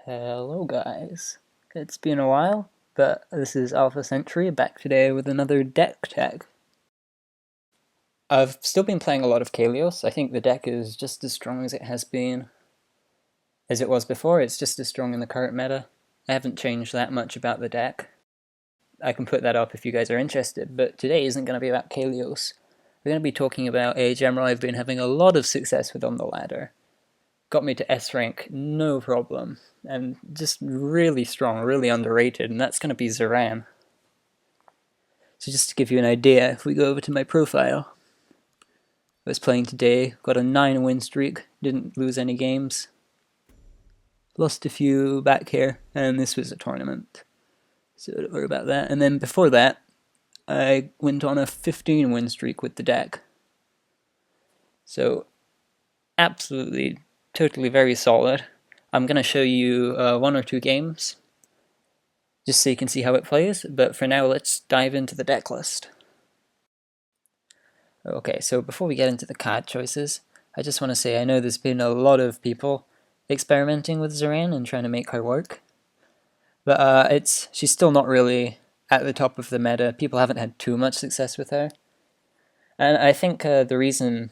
Hello guys, it's been a while, but this is Alpha Sentry back today with another deck tag. I've still been playing a lot of Kalios. I think the deck is just as strong as it has been, as it was before. It's just as strong in the current meta. I haven't changed that much about the deck. I can put that up if you guys are interested, but today isn't going to be about Kalios. We're going to be talking about a general I've been having a lot of success with on the ladder. Got me to S rank, no problem, and just really strong, really underrated, and that's going to be Zir'an. So just to give you an idea, if we go over to my profile, I was playing today, got a 9 win streak, didn't lose any games, lost a few back here, and this was a tournament, so don't worry about that. And then before that, I went on a 15 win streak with the deck. So absolutely, totally very solid. I'm going to show you one or two games, just so you can see how it plays, but for now let's dive into the deck list. Okay, so before we get into the card choices, I just want to say I know there's been a lot of people experimenting with Zir'an and trying to make her work, but she's still not really at the top of the meta. People haven't had too much success with her, and I think the reason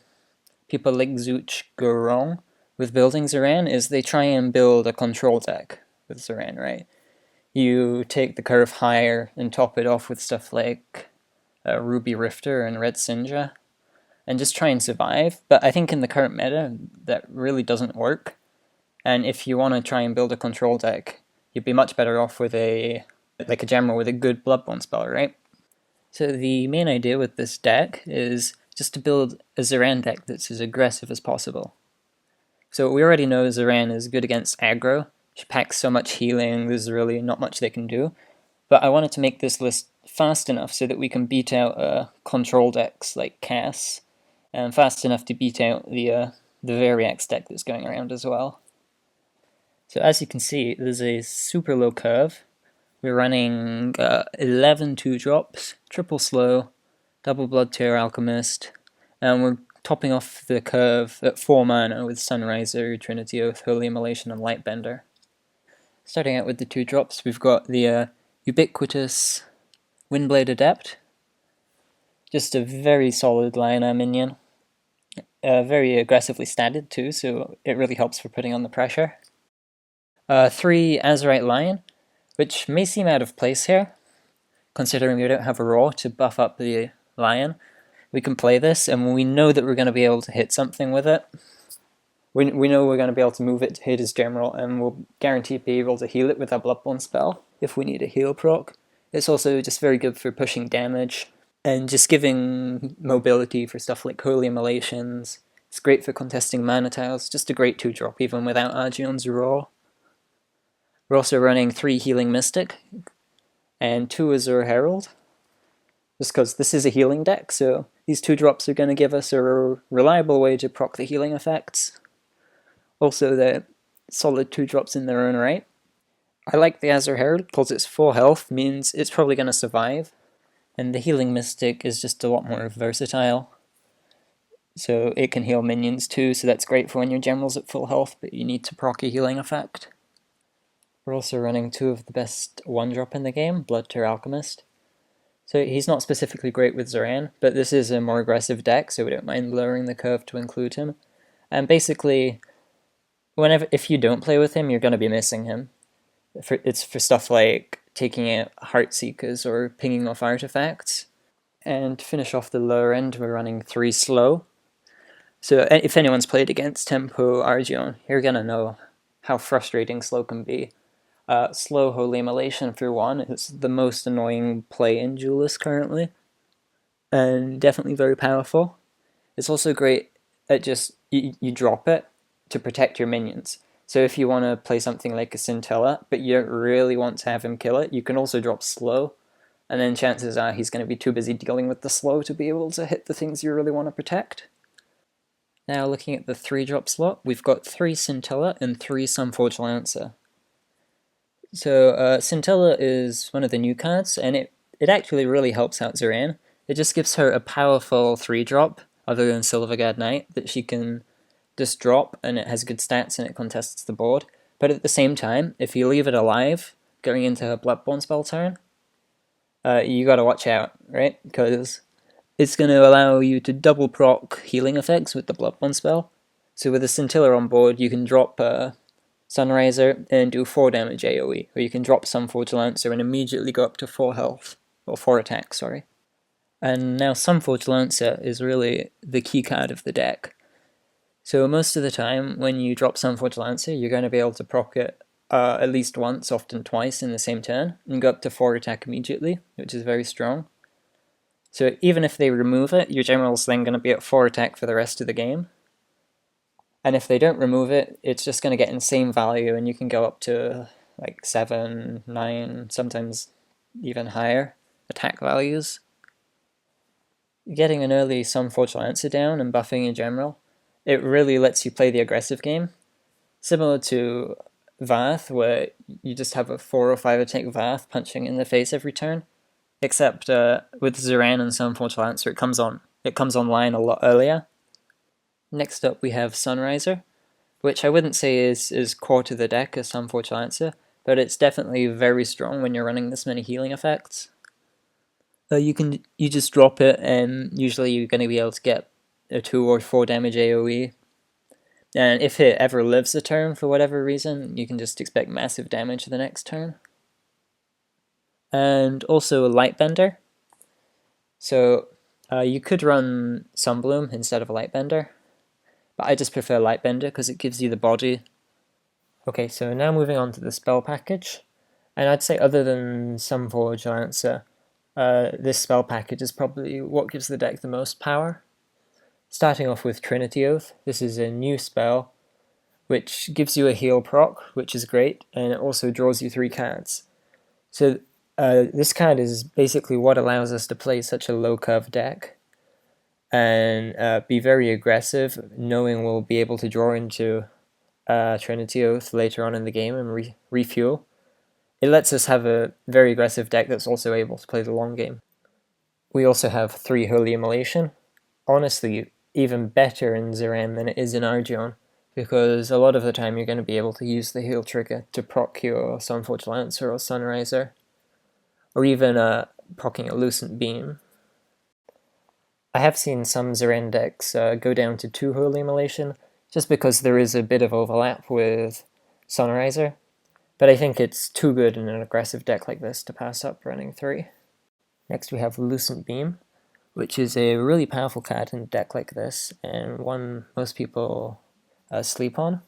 people like Zooch go wrong with building Zir'an is they try and build a control deck with Zir'an, right? You take the curve higher and top it off with stuff like Ruby Rifter and Red Sinja, and just try and survive. But I think in the current meta, that really doesn't work. And if you want to try and build a control deck, you'd be much better off with a general with a good Bloodborne spell, right? So the main idea with this deck is just to build a Zir'an deck that's as aggressive as possible. So we already know Zir'an is good against aggro. She packs so much healing, there's really not much they can do. But I wanted to make this list fast enough so that we can beat out control decks like Cass, and fast enough to beat out the Variax deck that's going around as well. So as you can see, there's a super low curve. We're running 11 2-drops, triple slow, double Blood Tear Alchemist, and we're topping off the curve at 4 mana with Sunriser, Trinity Oath, Holy Immolation, and Lightbender. Starting out with the 2-drops, we've got the ubiquitous Windblade Adept. Just a very solid Lionel minion. Very aggressively statted too, so it really helps for putting on the pressure. 3 Azurite Lion, which may seem out of place here, considering we don't have a Raw to buff up the Lion. We can play this, and we know that we're going to be able to hit something with it. We know we're going to be able to move it to hit his general, and we'll guarantee be able to heal it with our Bloodborne spell if we need a heal proc. It's also just very good for pushing damage, and just giving mobility for stuff like Holy Immolations. It's great for contesting mana tiles, just a great 2-drop even without Argion's Raw. We're also running 3 Healing Mystic, and 2 Azure Herald, just because this is a healing deck, so these 2-drops are going to give us a reliable way to proc the healing effects. Also, they're solid 2-drops in their own right. I like the Azure Herald because it's 4 health, means it's probably going to survive. And the Healing Mystic is just a lot more versatile. So it can heal minions too, so that's great for when your general's at full health, but you need to proc a healing effect. We're also running 2 of the best 1-drop in the game, Blood Tear Alchemist. So he's not specifically great with Zir'an, but this is a more aggressive deck, so we don't mind lowering the curve to include him. And basically, if you don't play with him, you're going to be missing him. It's for stuff like taking out Heartseekers or pinging off artifacts. And to finish off the lower end, we're running 3 slow. So if anyone's played against Tempo Argion, you're going to know how frustrating slow can be. Slow Holy Immolation for 1 is the most annoying play in Duelist currently, and definitely very powerful. It's also great at just, you drop it to protect your minions. So if you want to play something like a Scintilla, but you don't really want to have him kill it, you can also drop slow, and then chances are he's going to be too busy dealing with the slow to be able to hit the things you really want to protect. Now looking at the 3-drop slot, we've got 3 Scintilla and 3 Sunforged Lancer. So Scintilla is one of the new cards, and it actually really helps out Zir'an. It just gives her a powerful 3-drop, other than Silverguard Knight, that she can just drop, and it has good stats and it contests the board. But at the same time, if you leave it alive going into a Bloodborne spell turn, you gotta watch out, right? Because it's going to allow you to double proc healing effects with the Bloodborne spell. So with a Scintilla on board, you can drop Sunriser and do 4 damage AoE, or you can drop Sunforge Lancer and immediately go up to 4 health, or 4 attack, sorry. And now Sunforge Lancer is really the key card of the deck. So most of the time, when you drop Sunforge Lancer, you're going to be able to proc it at least once, often twice in the same turn, and go up to 4 attack immediately, which is very strong. So even if they remove it, your general's then going to be at 4 attack for the rest of the game. And if they don't remove it, it's just going to get insane value, and you can go up to like 7, 9, sometimes even higher attack values. Getting an early Sunforge Lancer down and buffing your general, it really lets you play the aggressive game. Similar to Vath, where you just have a 4 or 5 attack Vath punching in the face every turn. Except with Zir'an and Sunforge Lancer, it comes online a lot earlier. Next up we have Sunriser, which I wouldn't say is core to the deck as Sunforge Lancer, but it's definitely very strong when you're running this many healing effects. You just drop it, and usually you're going to be able to get a 2 or 4 damage AoE. And if it ever lives a turn for whatever reason, you can just expect massive damage the next turn. And also Lightbender. So you could run Sunbloom instead of Lightbender, but I just prefer Lightbender because it gives you the body. Okay, so now moving on to the spell package, and I'd say other than Sunforge Lancer, this spell package is probably what gives the deck the most power. Starting off with Trinity Oath, this is a new spell which gives you a heal proc, which is great, and it also draws you 3 cards. So this card is basically what allows us to play such a low curve deck and be very aggressive, knowing we'll be able to draw into Trinity Oath later on in the game and refuel. It lets us have a very aggressive deck that's also able to play the long game. We also have 3 Holy Immolation. Honestly, even better in Zir'an than it is in Argion, because a lot of the time you're going to be able to use the heal trigger to proc your Sunforge Lancer or Sunriser, or even proccing a Lucent Beam. I have seen some Zir'an decks go down to 2 Holy Immolation, just because there is a bit of overlap with Sunriser, but I think it's too good in an aggressive deck like this to pass up running 3. Next we have Lucent Beam, which is a really powerful card in a deck like this, and one most people sleep on.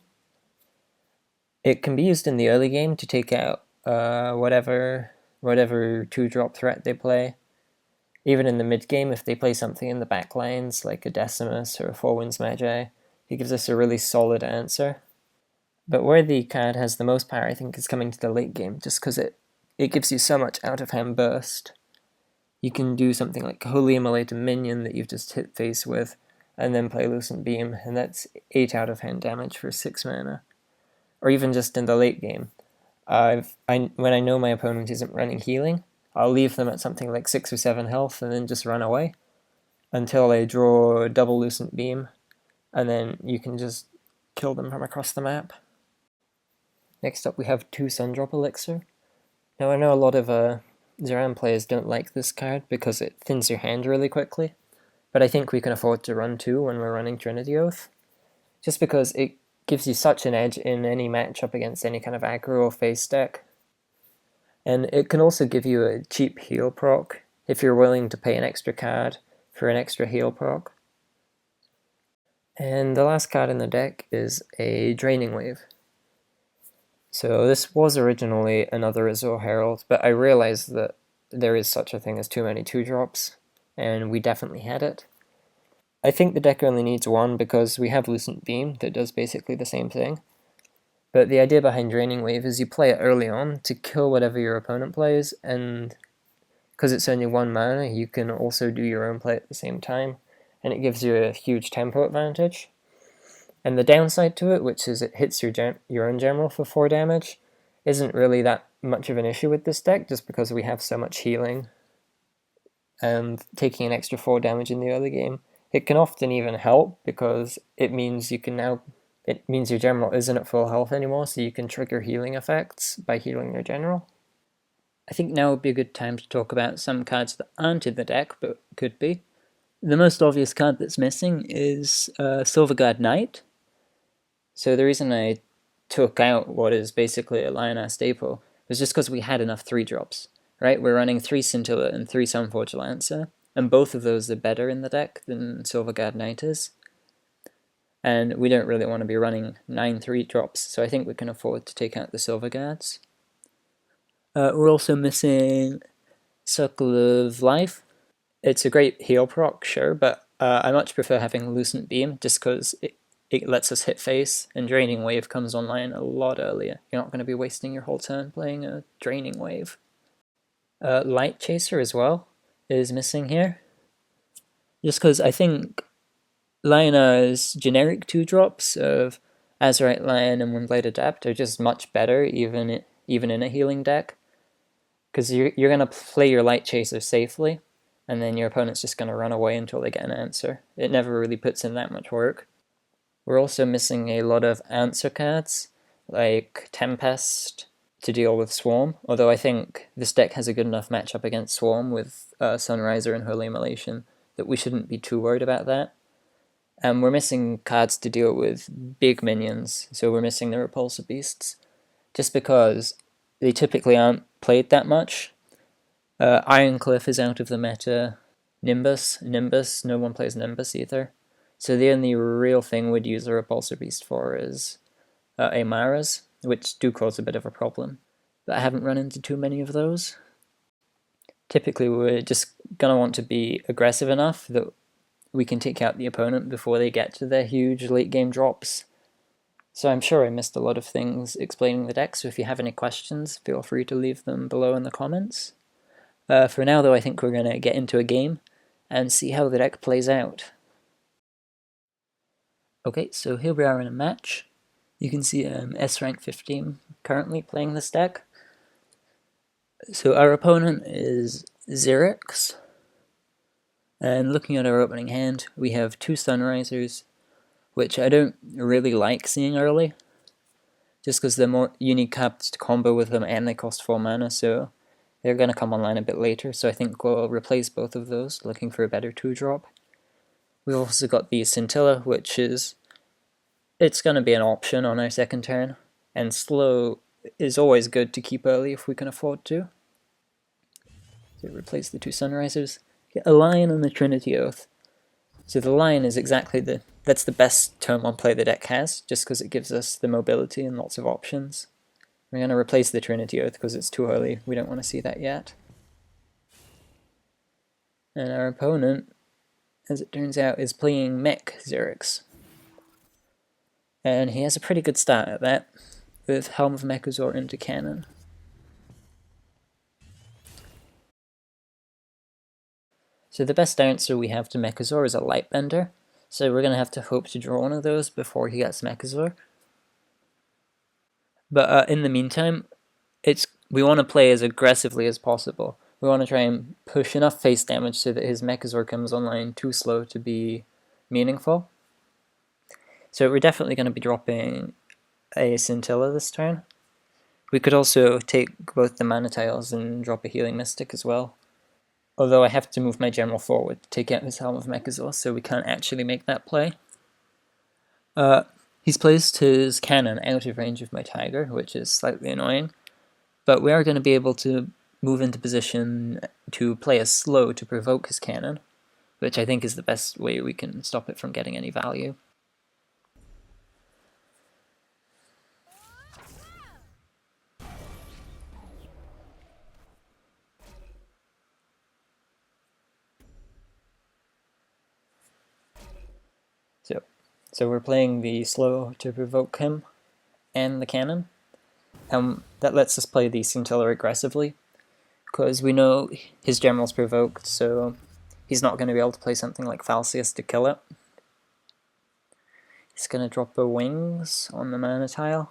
It can be used in the early game to take out whatever 2-drop threat they play. Even in the mid game, if they play something in the back lines like a Decimus or a 4 Winds Magi, it gives us a really solid answer. But where the card has the most power, I think, is coming to the late game, just because it gives you so much out-of-hand burst. You can do something like Holy Immolate a minion that you've just hit face with, and then play Lucent Beam, and that's 8 out-of-hand damage for 6 mana. Or even just in the late game. When I know my opponent isn't running healing, I'll leave them at something like 6 or 7 health and then just run away until I draw a double Lucent Beam, and then you can just kill them from across the map. Next up we have 2 Sundrop Elixir. Now I know a lot of Zir'an players don't like this card because it thins your hand really quickly, but I think we can afford to run 2 when we're running Trinity Oath, just because it gives you such an edge in any matchup against any kind of aggro or face deck. And it can also give you a cheap heal proc if you're willing to pay an extra card for an extra heal proc. And the last card in the deck is a Draining Wave. So this was originally another Azure Herald, but I realized that there is such a thing as too many 2-drops, and we definitely had it. I think the deck only needs 1 because we have Lucent Beam that does basically the same thing. But the idea behind Draining Wave is you play it early on to kill whatever your opponent plays, and because it's only 1 mana, you can also do your own play at the same time, and it gives you a huge tempo advantage. And the downside to it, which is it hits your own general for 4 damage, isn't really that much of an issue with this deck, just because we have so much healing. And taking an extra 4 damage in the early game, it can often even help, because it means you can now it means your general isn't at full health anymore, so you can trigger healing effects by healing your general. I think now would be a good time to talk about some cards that aren't in the deck, but could be. The most obvious card that's missing is Silverguard Knight. So the reason I took out what is basically a Lioness staple was just because we had enough 3-drops, right? We're running 3 Scintilla and 3 Sunforge Lancer, and both of those are better in the deck than Silverguard Knight is. And we don't really want to be running 9 3-drops, so I think we can afford to take out the Silverguards. We're also missing Circle of Life. It's a great heal proc, sure, but I much prefer having Lucent Beam just because it lets us hit face, and Draining Wave comes online a lot earlier. You're not going to be wasting your whole turn playing a Draining Wave. Light Chaser as well is missing here. Just because I think Lionel's generic 2-drops of Azurite Lion and Windblade Adapt are just much better, even in a healing deck. Because you're going to play your Light Chaser safely, and then your opponent's just going to run away until they get an answer. It never really puts in that much work. We're also missing a lot of answer cards, like Tempest, to deal with Swarm, although I think this deck has a good enough matchup against Swarm with Sunriser and Holy Immolation that we shouldn't be too worried about that. And we're missing cards to deal with big minions, so we're missing the Repulsor Beasts, just because they typically aren't played that much. Ironcliff is out of the meta. Nimbus, no one plays Nimbus either. So the only real thing we'd use a Repulsor Beast for is Amaras, which do cause a bit of a problem. But I haven't run into too many of those. Typically we're just going to want to be aggressive enough that we can take out the opponent before they get to their huge late game drops. So I'm sure I missed a lot of things explaining the deck, so if you have any questions, feel free to leave them below in the comments. For now though, I think we're going to get into a game and see how the deck plays out. Okay, so here we are in a match. You can see S rank 15 currently playing this deck. So our opponent is Zir'an, and looking at our opening hand, we have 2 Sunrisers, which I don't really like seeing early, just because they're more unique cards to combo with them and they cost 4 mana, so they're going to come online a bit later, so I think we'll replace both of those, looking for a better 2-drop. We've also got the Scintilla, which it's going to be an option on our second turn, and slow is always good to keep early if we can afford to. So replace the 2 Sunrisers. Get a Lion and the Trinity Oath. So the Lion is that's the best turn 1 play the deck has, just because it gives us the mobility and lots of options. We're going to replace the Trinity Oath because it's too early, we don't want to see that yet. And our opponent, as it turns out, is playing Mech Zir'an. And he has a pretty good start at that, with Helm of Mechazor into Cannon. So the best answer we have to Mechazor is a Lightbender, so we're going to have to hope to draw one of those before he gets Mechazor. But in the meantime, we want to play as aggressively as possible. We want to try and push enough face damage so that his Mechazor comes online too slow to be meaningful. So we're definitely going to be dropping a Scintilla this turn. We could also take both the Mana Tiles and drop a Healing Mystic as well. Although I have to move my general forward to take out his Helm of Mechazor, so we can't actually make that play. He's placed his Cannon out of range of my Tiger, which is slightly annoying. But we are going to be able to move into position to play a slow to provoke his Cannon, which I think is the best way we can stop it from getting any value. So we're playing the slow to provoke him and the Cannon. That lets us play the Scintilla aggressively, because we know his general's provoked, so he's not going to be able to play something like Falcius to kill it. He's going to drop a Wings on the mana tile,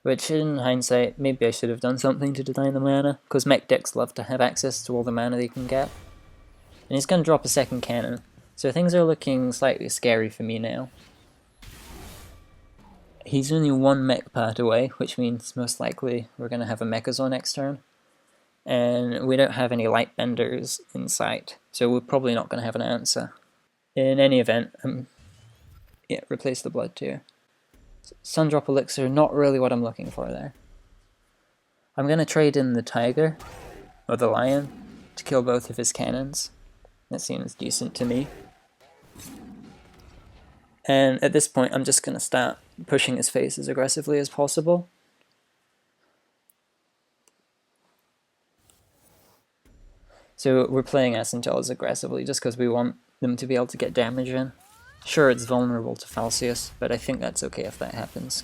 which in hindsight, maybe I should have done something to deny the mana, because mech decks love to have access to all the mana they can get. And he's going to drop a second Cannon. So things are looking slightly scary for me now. He's only one mech part away, which means most likely we're going to have a Mechazor next turn. And we don't have any Lightbenders in sight, so we're probably not going to have an answer. In any event, yeah, replace the Blood Tear. Sundrop Elixir, not really what I'm looking for there. I'm going to trade in the Tiger, or the Lion, to kill both of his cannons. That seems decent to me. And at this point, I'm just going to start pushing his face as aggressively as possible. So we're playing our Scintillas aggressively just because we want them to be able to get damage in. Sure, it's vulnerable to Falcius, but I think that's okay if that happens.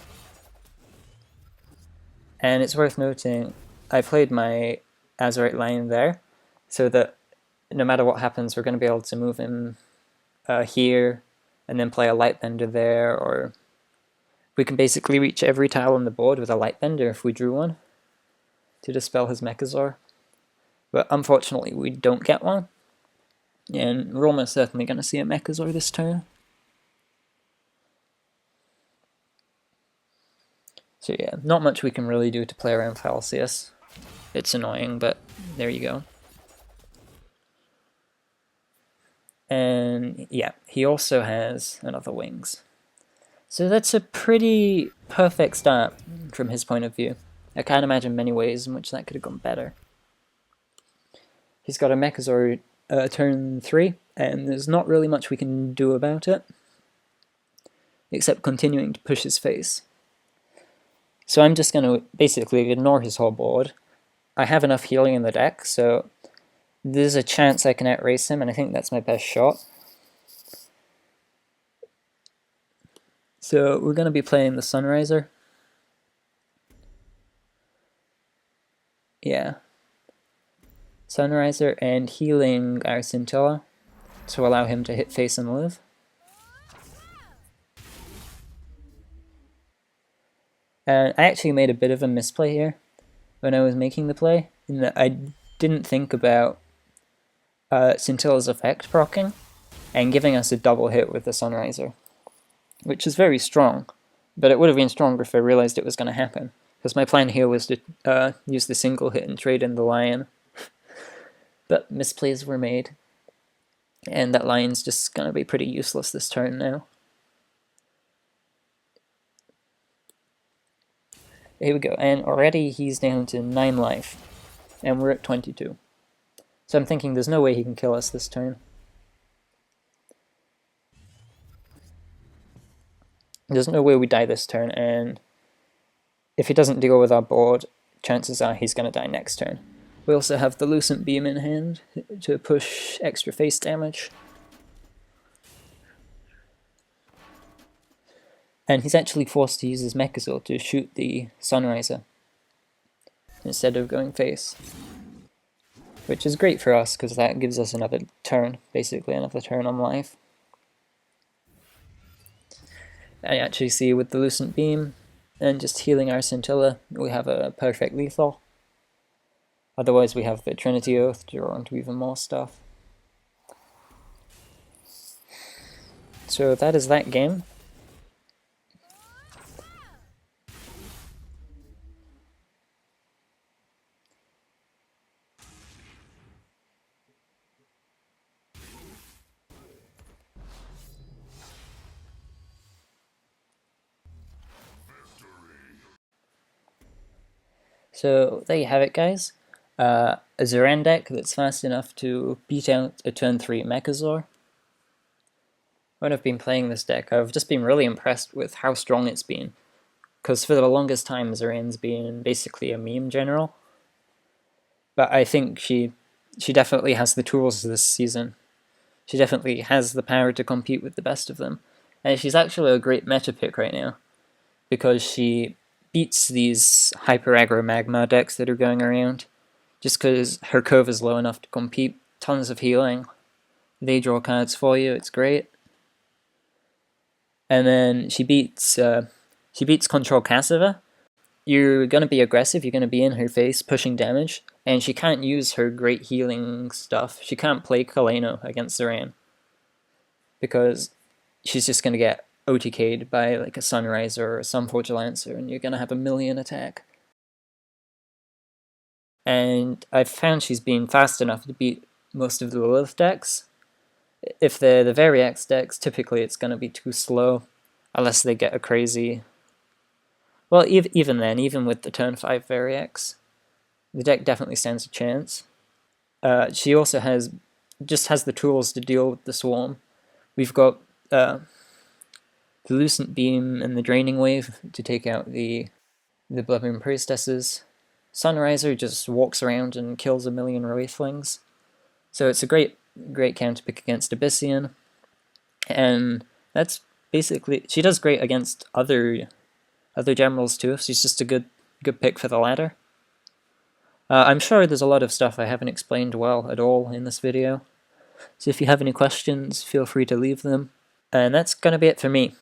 And it's worth noting, I played my Azurite Lion there, so that no matter what happens, we're going to be able to move him here, and then play a Lightbender there, or we can basically reach every tile on the board with a Lightbender if we drew one, to dispel his Mechazor. But unfortunately, we don't get one, and we're almost certainly going to see a Mechazor this turn. So yeah, not much we can really do to play around Falcius. It's annoying, but there you go. And yeah, he also has another Wings. So that's a pretty perfect start from his point of view. I can't imagine many ways in which that could have gone better. He's got a Mechazor turn 3, and there's not really much we can do about it, except continuing to push his face. So I'm just going to basically ignore his whole board. I have enough healing in the deck, so there's a chance I can outrace him, and I think that's my best shot. So we're going to be playing the Sunriser. Yeah. Sunriser and healing our Scintilla to allow him to hit face and live. And I actually made a bit of a misplay here when I was making the play, in that I didn't think about Scintilla's effect proccing and giving us a double hit with the Sunriser, which is very strong, but it would have been stronger if I realized it was going to happen, because my plan here was to use the single hit and trade in the Lion. But misplays were made, and that Lion's just going to be pretty useless this turn now. Here we go, and already he's down to 9 life, and we're at 22. So I'm thinking there's no way he can kill us this turn. There's no way we die this turn, and if he doesn't deal with our board, chances are he's going to die next turn. We also have the Lucent Beam in hand to push extra face damage. And he's actually forced to use his Mechazor to shoot the Sunriser instead of going face. Which is great for us, because that gives us another turn, basically another turn on life. I actually see with the Lucent Beam and just healing our Scintilla, we have a perfect lethal. Otherwise we have the Trinity Oath to draw into even more stuff. So that is that game. So there you have it, guys. A Zir'an deck that's fast enough to beat out a turn 3 Mechazor. When I've been playing this deck, I've just been really impressed with how strong it's been. Because for the longest time, Zir'an's been basically a meme general. But I think she definitely has the tools this season. She definitely has the power to compete with the best of them. And she's actually a great meta pick right now, because she beats these hyper-aggro magma decks that are going around, just because her curve is low enough to compete. Tons of healing. They draw cards for you, it's great. And then she beats Control Cassava. You're going to be aggressive, you're going to be in her face, pushing damage, and she can't use her great healing stuff. She can't play Kaleno against Zir'an, because she's just going to get OTK'd by like a Sunriser or a Sunforge Lancer, and you're gonna have 1,000,000 attack. And I've found she's been fast enough to beat most of the Lilith decks. If they're the Variax decks, typically it's gonna be too slow, unless they get a crazy... Well, even then, even with the turn 5 Variax, the deck definitely stands a chance. She also has the tools to deal with the Swarm. We've got the Lucent Beam and the Draining Wave to take out the Blubbering Priestesses. Sunriser just walks around and kills 1,000,000 Wraithlings. So it's a great counter pick against Abyssian. And that's basically... She does great against other generals too. She's just a good pick for the ladder. I'm sure there's a lot of stuff I haven't explained well at all in this video. So if you have any questions, feel free to leave them. And that's gonna be it for me.